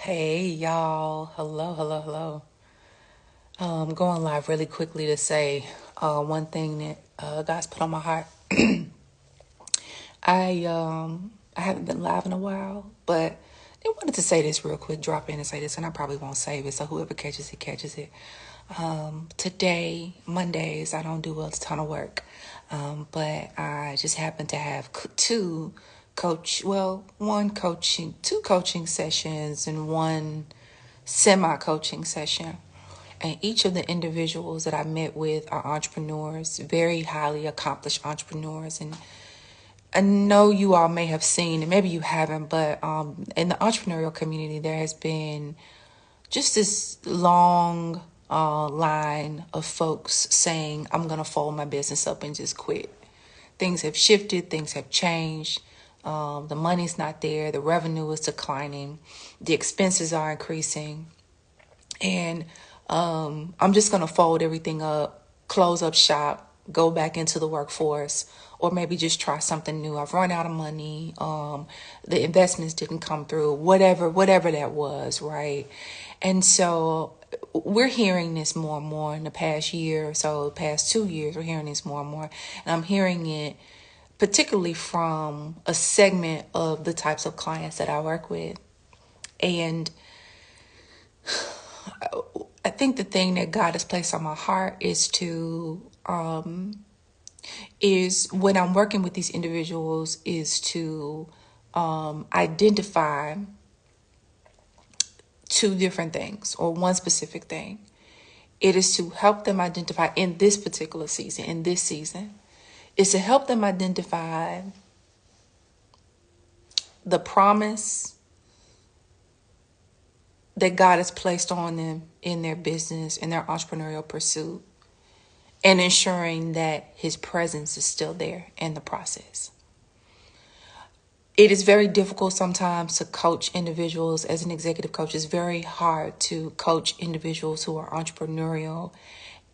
Hey y'all, hello. Going live really quickly to say one thing that God's put on my heart. I haven't been live in a while, but I wanted to say this real quick, drop in and say this, and I probably won't save it, so whoever catches it, catches it. Today, Mondays, I don't do a ton of work, but I just happen to have two coaching sessions and one semi-coaching session. And each of the individuals that I met with are entrepreneurs, very highly accomplished entrepreneurs. And I know you all may have seen, and maybe you haven't, but in the entrepreneurial community, there has been just this long line of folks saying, I'm going to fold my business up and just quit. Things have shifted, things have changed. The money's not there, the revenue is declining, the expenses are increasing. And I'm just going to fold everything up, close up shop, go back into the workforce, or maybe just try something new. I've run out of money. The investments didn't come through, whatever that was, right? And so we're hearing this more and more in the past year or so, the past 2 years, we're hearing this more and more. And I'm hearing it particularly from a segment of the types of clients that I work with. And I think the thing that God has placed on my heart is when I'm working with these individuals is to identify two different things or one specific thing. It is to help them identify in this particular season, is to help them identify the promise that God has placed on them in their business, in their entrepreneurial pursuit, and ensuring that His presence is still there in the process. It is very difficult sometimes to coach individuals. As an executive coach, it's very hard to coach individuals who are entrepreneurial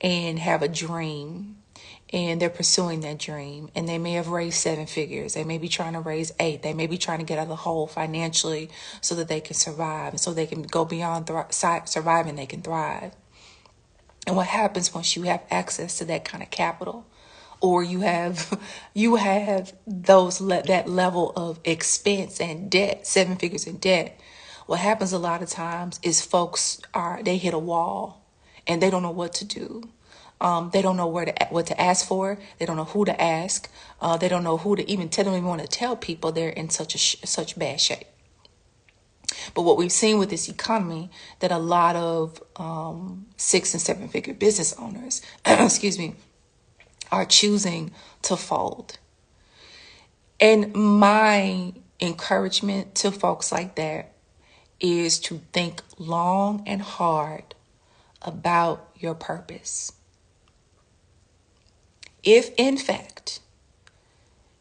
and have a dream, and they're pursuing that dream, and they may have raised 7 figures. They may be trying to raise 8. They may be trying to get out of the hole financially so that they can survive, and so they can go beyond surviving, they can thrive. And what happens once you have access to that kind of capital, or you have that level of expense and debt, 7 figures in debt? What happens a lot of times is they hit a wall and they don't know what to do. They don't know what to ask for. They don't know who to ask. They don't know who to even tell. They don't even want to tell people they're in such bad shape. But what we've seen with this economy, that a lot of 6 and 7 figure business owners, excuse me, are choosing to fold. And my encouragement to folks like that is to think long and hard about your purpose. If in fact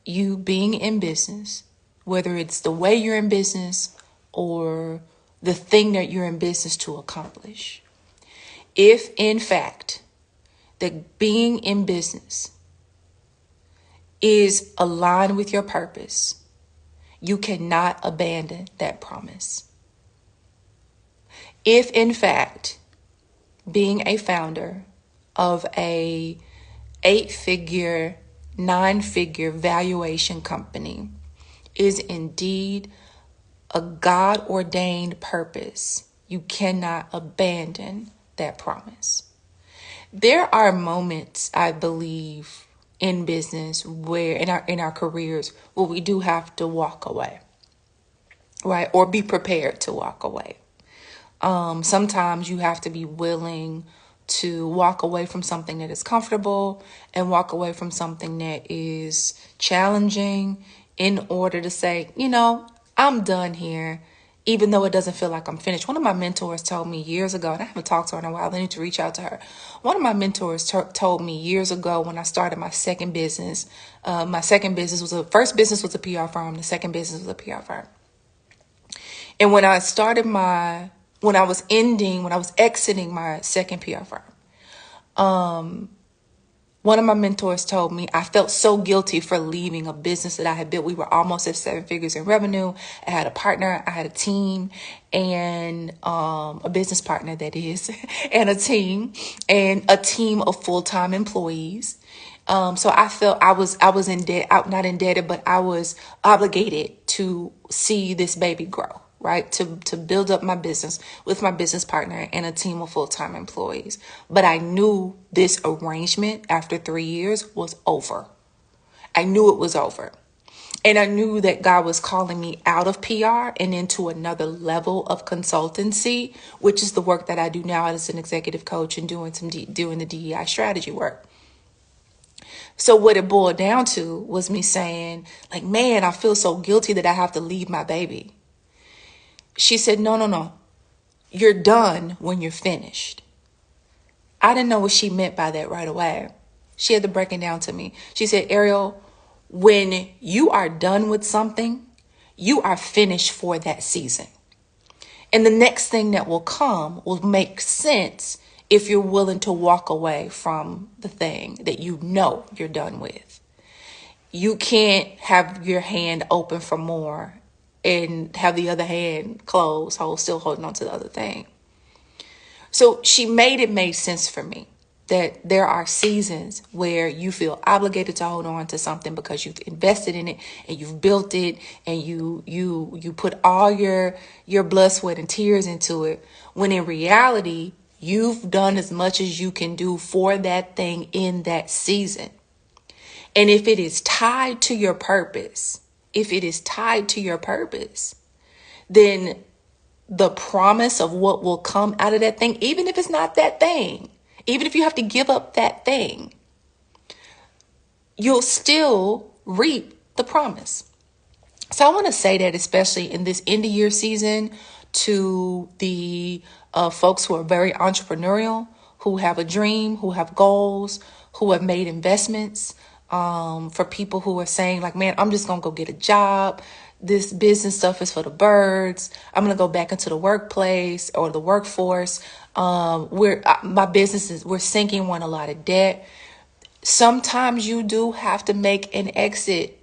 you being in business, whether it's the way you're in business or the thing that you're in business to accomplish, if in fact that being in business is aligned with your purpose, you cannot abandon that promise. If in fact being a founder of a 8-figure, 9-figure valuation company is indeed a God-ordained purpose, you cannot abandon that promise. There are moments, I believe, in business where in our careers where we do have to walk away, right? Or be prepared to walk away. Sometimes you have to be willing to walk away from something that is comfortable and walk away from something that is challenging in order to say, I'm done here, even though it doesn't feel like I'm finished. One of my mentors told me years ago, and I haven't talked to her in a while, I need to reach out to her. One of my mentors told me years ago when I started my second business, first business was a PR firm, the second business was a PR firm. And when I was exiting my second PR firm, One of my mentors told me I felt so guilty for leaving a business that I had built. We were almost at 7 figures in revenue. I had a partner, I had a team, and a business partner, that is, and a team of full-time employees. So I felt I was in debt, not indebted, but I was obligated to see this baby grow, right? To build up my business with my business partner and a team of full-time employees. But I knew this arrangement after 3 years was over. I knew it was over. And I knew that God was calling me out of PR and into another level of consultancy, which is the work that I do now as an executive coach and doing the DEI strategy work. So what it boiled down to was me saying, like, man, I feel so guilty that I have to leave my baby. She said, no. You're done when you're finished. I didn't know what she meant by that right away. She had to break it down to me. She said, Ariel, when you are done with something, you are finished for that season. And the next thing that will come will make sense if you're willing to walk away from the thing that you know you're done with. You can't have your hand open for more and have the other hand closed, still holding on to the other thing. So she made sense for me that there are seasons where you feel obligated to hold on to something because you've invested in it and you've built it and you put all your blood, sweat, and tears into it, when in reality, you've done as much as you can do for that thing in that season. And if it is tied to your purpose, then the promise of what will come out of that thing, even if it's not that thing, even if you have to give up that thing, you'll still reap the promise. So I want to say that, especially in this end of year season, to the folks who are very entrepreneurial, who have a dream, who have goals, who have made investments, for people who are saying, like, man, I'm just going to go get a job. This business stuff is for the birds. I'm going to go back into the workplace or the workforce. My businesses, we're sinking one a lot of debt. Sometimes you do have to make an exit.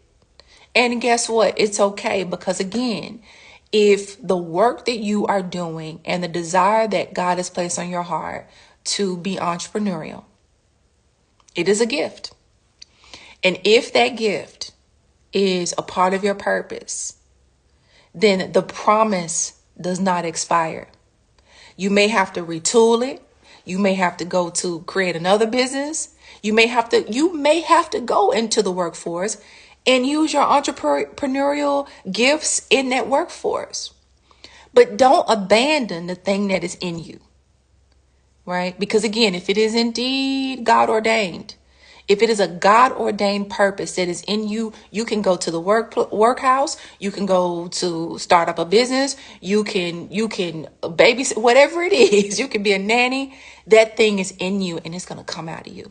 And guess what? It's okay, because again, if the work that you are doing and the desire that God has placed on your heart to be entrepreneurial, it is a gift. And if that gift is a part of your purpose, then the promise does not expire. You may have to retool it. You may have to go to create another business. You may have to go into the workforce and use your entrepreneurial gifts in that workforce. But don't abandon the thing that is in you, right? Because again, if it is indeed God-ordained, if it is a God-ordained purpose that is in you, you can go to the workhouse, you can go to start up a business, you can babysit, whatever it is, you can be a nanny. That thing is in you and it's going to come out of you.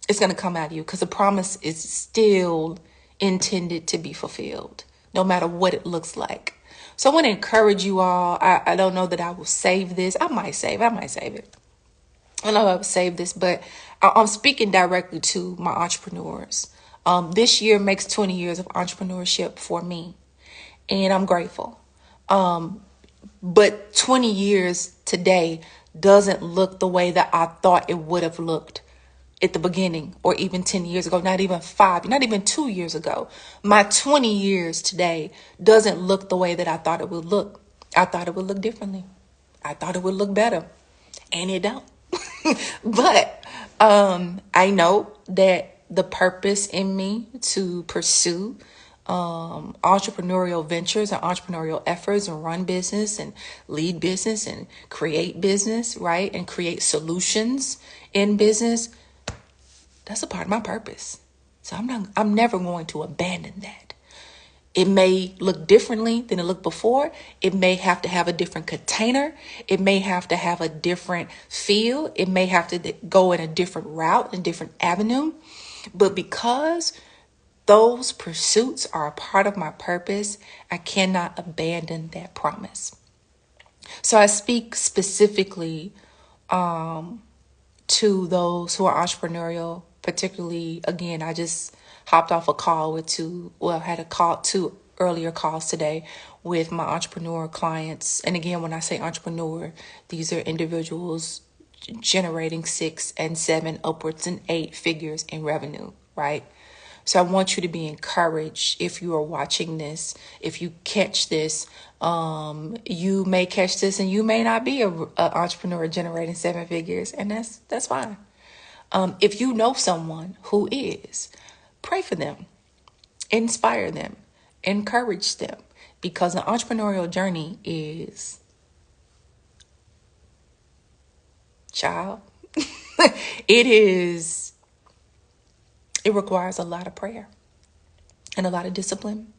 It's going to come out of you because the promise is still intended to be fulfilled, no matter what it looks like. So I want to encourage you all. I don't know that I will save this. I might save it. I know I would save this, but I'm speaking directly to my entrepreneurs. This year makes 20 years of entrepreneurship for me, and I'm grateful. But 20 years today doesn't look the way that I thought it would have looked at the beginning, or even 10 years ago, not even 5, not even 2 years ago. My 20 years today doesn't look the way that I thought it would look. I thought it would look differently. I thought it would look better, and it don't. But I know that the purpose in me to pursue entrepreneurial ventures and entrepreneurial efforts and run business and lead business and create business, right? And create solutions in business, that's a part of my purpose. So I'm never going to abandon that. It may look differently than it looked before. It may have to have a different container. It may have to have a different feel. It may have to go in a different route, a different avenue. But because those pursuits are a part of my purpose, I cannot abandon that promise. So I speak specifically to those who are entrepreneurial, Particularly, again, I just hopped off a call with had a call, two earlier calls today with my entrepreneur clients. And again, when I say entrepreneur, these are individuals generating 6 and 7, upwards and 8 figures in revenue, right? So I want you to be encouraged if you are watching this, if you catch this, you may catch this and you may not be a entrepreneur generating 7 figures, and that's fine. If you know someone who is, pray for them, inspire them, encourage them, because the entrepreneurial journey is, child, it requires a lot of prayer and a lot of discipline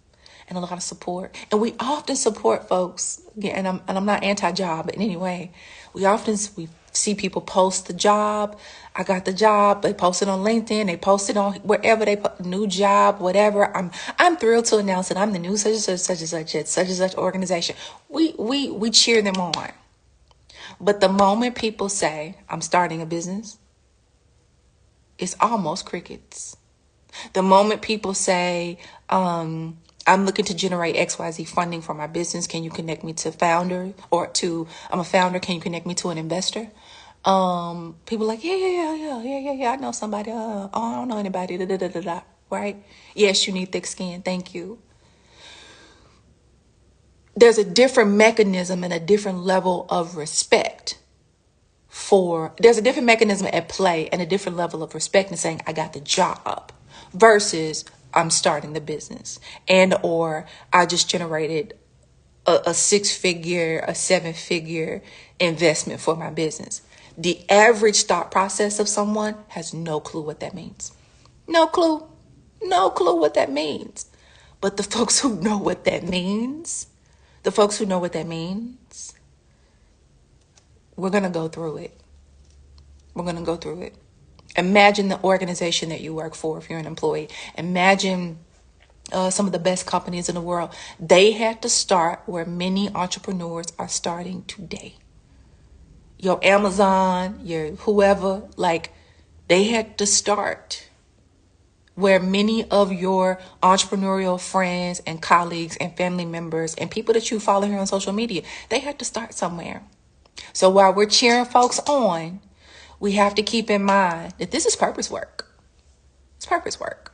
and a lot of support. And we often support folks, and I'm not anti-job in any way. We see people post the job. I got the job. They post it on LinkedIn. They post it on wherever they put new job, whatever. I'm thrilled to announce that I'm the new such and such organization. We cheer them on. But the moment people say I'm starting a business, it's almost crickets. The moment people say, I'm looking to generate XYZ funding for my business, can you connect me to founder, I'm a founder, can you connect me to an investor? People like, yeah, I know somebody. I don't know anybody, right? Yes, you need thick skin. Thank you. There's a different mechanism and a different level of respect there's a different mechanism at play and a different level of respect in saying I got the job versus I'm starting the business or I just generated a 6-figure, a 7-figure investment for my business. The average thought process of someone has no clue what that means. No clue what that means. But the folks who know what that means, we're going to go through it. Imagine the organization that you work for if you're an employee. Imagine some of the best companies in the world. They had to start where many entrepreneurs are starting today. Your Amazon, your whoever, they had to start where many of your entrepreneurial friends and colleagues and family members and people that you follow here on social media, they had to start somewhere. So while we're cheering folks on, we have to keep in mind that this is purpose work. It's purpose work.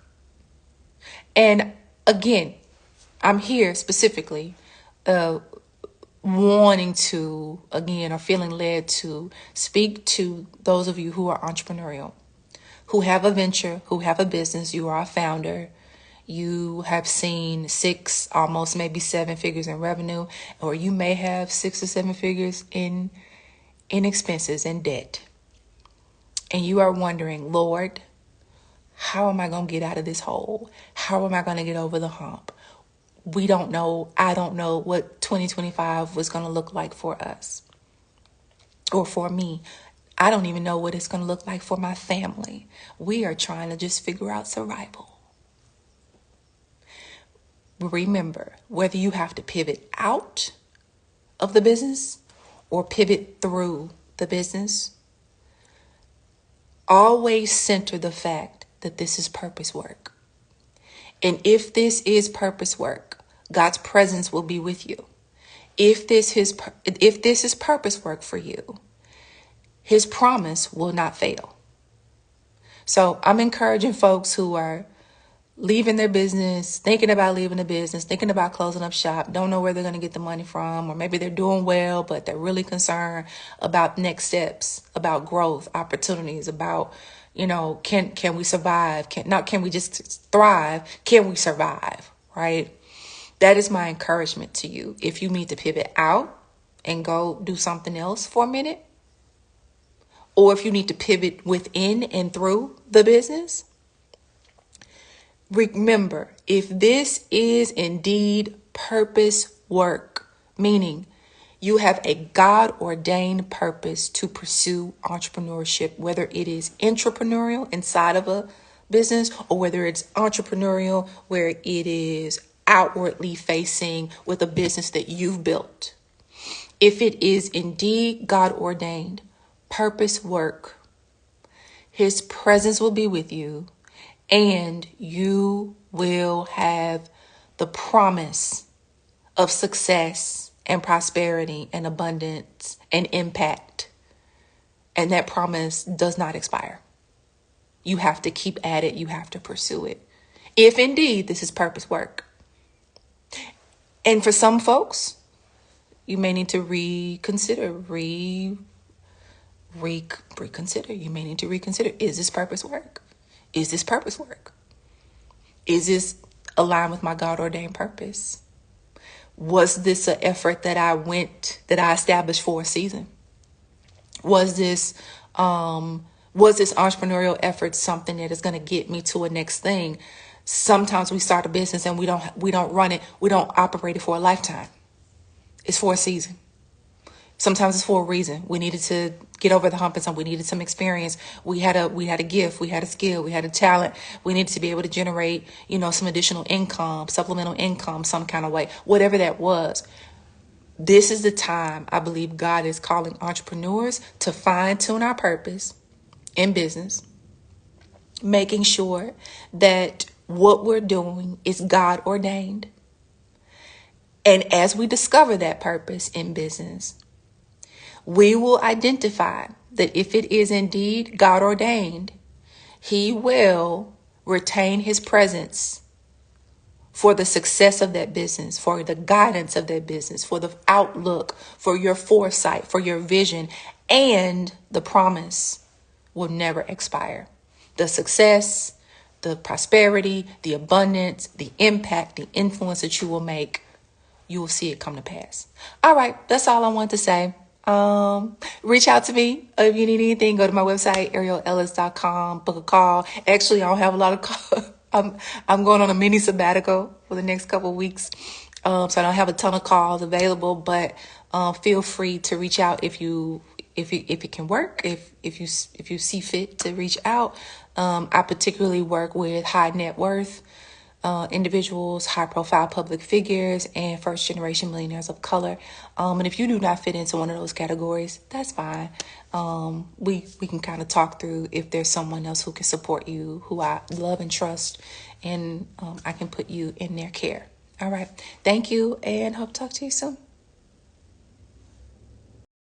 And again, I'm here specifically wanting to, or feeling led to speak to those of you who are entrepreneurial, who have a venture, who have a business. You are a founder. You have seen 6, almost maybe 7 figures in revenue, or you may have 6 or 7 figures in expenses and debt. And you are wondering, Lord, how am I going to get out of this hole? How am I going to get over the hump? We don't know. I don't know what 2025 was going to look like for us or for me. I don't even know what it's going to look like for my family. We are trying to just figure out survival. Remember, whether you have to pivot out of the business or pivot through the business, always center the fact that this is purpose work. And if this is purpose work, God's presence will be with you. If this is purpose work for you, His promise will not fail. So I'm encouraging folks who are leaving their business, thinking about leaving the business, thinking about closing up shop, don't know where they're going to get the money from, or maybe they're doing well, but they're really concerned about next steps, about growth, opportunities, about, can we survive? Can we just thrive? Can we survive? Right? That is my encouragement to you. If you need to pivot out and go do something else for a minute, or if you need to pivot within and through the business, remember, if this is indeed purpose work, meaning you have a God-ordained purpose to pursue entrepreneurship, whether it is entrepreneurial inside of a business or whether it's entrepreneurial where it is outwardly facing with a business that you've built. If it is indeed God-ordained purpose work, His presence will be with you, and you will have the promise of success and prosperity and abundance and impact. And that promise does not expire. You have to keep at it. You have to pursue it. If indeed this is purpose work. And for some folks, you may need to reconsider. You may need to reconsider. Is this purpose work? Is this purpose work? Is this aligned with my God-ordained purpose? Was this an effort that I established for a season? Was this entrepreneurial effort something that is going to get me to a next thing? Sometimes we start a business and we don't run it. We don't operate it for a lifetime. It's for a season. Sometimes it's for a reason. We needed to get over the hump and we needed some experience. We had a gift, we had a skill, we had a talent. We needed to be able to generate, some additional income, supplemental income, some kind of way, whatever that was. This is the time I believe God is calling entrepreneurs to fine tune our purpose in business, making sure that what we're doing is God ordained. And as we discover that purpose in business, we will identify that if it is indeed God ordained, He will retain His presence for the success of that business, for the guidance of that business, for the outlook, for your foresight, for your vision, and the promise will never expire. The success, the prosperity, the abundance, the impact, the influence that you will make, you will see it come to pass. All right, that's all I want to say. Reach out to me if you need anything. Go to my website, arielellis.com, book a call. Actually, I don't have a lot of calls. I'm going on a mini sabbatical for the next couple of weeks. So I don't have a ton of calls available, but feel free to reach out if it can work, if you see fit to reach out. I particularly work with high net worth individuals, high profile public figures, and first generation millionaires of color. And if you do not fit into one of those categories, that's fine. We can kind of talk through if there's someone else who can support you, who I love and trust, and I can put you in their care. All right. Thank you, and hope to talk to you soon.